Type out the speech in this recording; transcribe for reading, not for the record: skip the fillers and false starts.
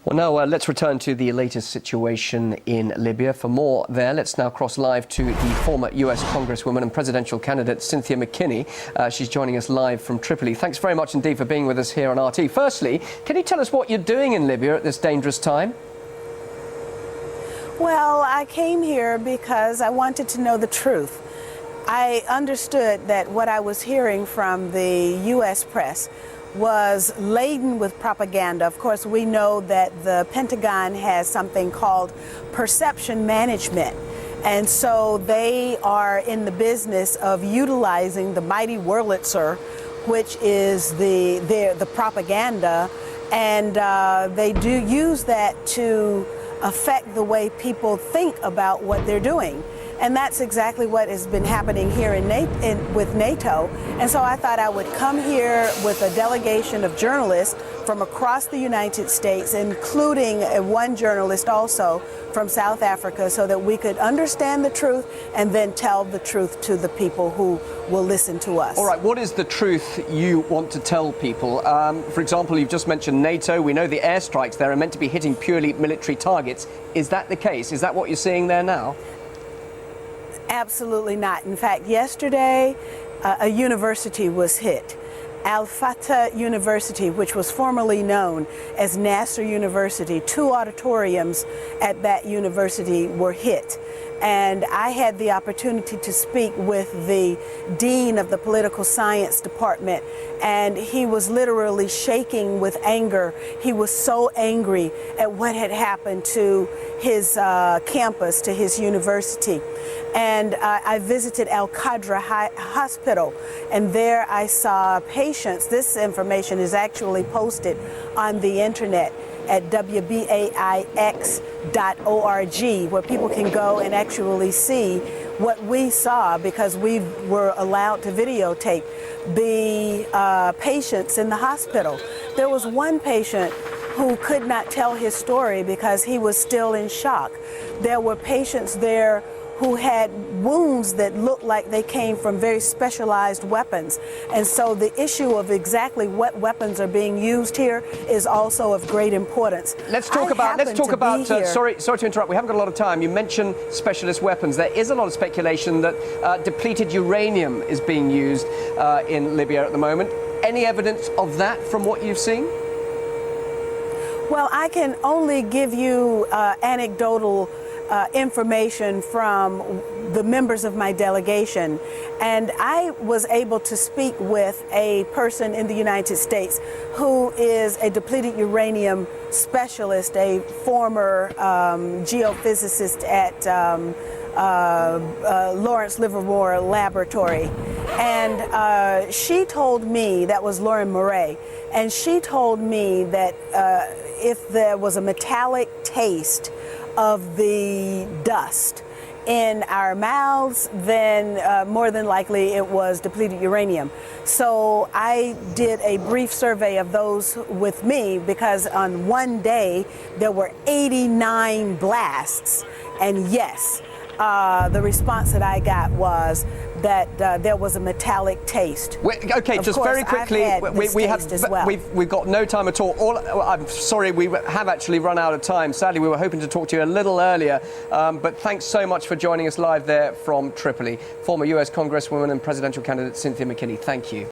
Well, now let's return to the latest situation in Libya. For more there, let's now cross live to the former US Congresswoman and presidential candidate Cynthia McKinney. She's joining us live from Tripoli. Thanks very much indeed for being with us here on RT. Firstly, can you tell us what you're doing in Libya at this dangerous time? Well, I came here because I wanted to know the truth. I understood that what I was hearing from the U.S. press was laden with propaganda. Of course, we know that the Pentagon has something called perception management. And so they are in the business of utilizing the mighty Wurlitzer, which is the propaganda, and they do use that to affect the way people think about what they're doing. And that's exactly what has been happening here with NATO. And so I thought I would come here with a delegation of journalists from across the United States, including one journalist also from South Africa, so that we could understand the truth and then tell the truth to the people who will listen to us. All right, what is the truth you want to tell people? For example, you've just mentioned NATO. We know the airstrikes there are meant to be hitting purely military targets. Is that the case? Is that what you're seeing there now? Absolutely not. In fact, yesterday, a university was hit. Al-Fatah University, which was formerly known as Nasser University. Two auditoriums at that university were hit. And I had the opportunity to speak with the dean of the political science department, and he was literally shaking with anger. He was so angry at what had happened to his campus, to his university. And I visited Al-Qadra Hospital, and there I saw patients. This information is actually posted on the internet at WBAIX.org, where people can go and actually see what we saw, because we were allowed to videotape the patients in the hospital. There was one patient who could not tell his story because he was still in shock. There were patients there who had wounds that looked like they came from very specialized weapons. And so the issue of exactly what weapons are being used here is also of great importance. Let's talk about sorry to interrupt, we haven't got a lot of time. You mentioned specialist weapons. There is a lot of speculation that depleted uranium is being used in Libya at the moment. Any evidence of that from what you've seen? Well, I can only give you anecdotal information from the members of my delegation, and I was able to speak with a person in the United States who is a depleted uranium specialist, a former geophysicist at Lawrence Livermore Laboratory, and she told me, that was Lauren Murray, and she told me that if there was a metallic taste of the dust in our mouths, then more than likely it was depleted uranium. So I did a brief survey of those with me, because on one day there were 89 blasts, and yes, the response that I got was that there was a metallic taste. Okay, of just course, very quickly, we've got no time at all. I'm sorry, we have actually run out of time. Sadly, we were hoping to talk to you a little earlier, but thanks so much for joining us live there from Tripoli. Former US Congresswoman and presidential candidate Cynthia McKinney, thank you.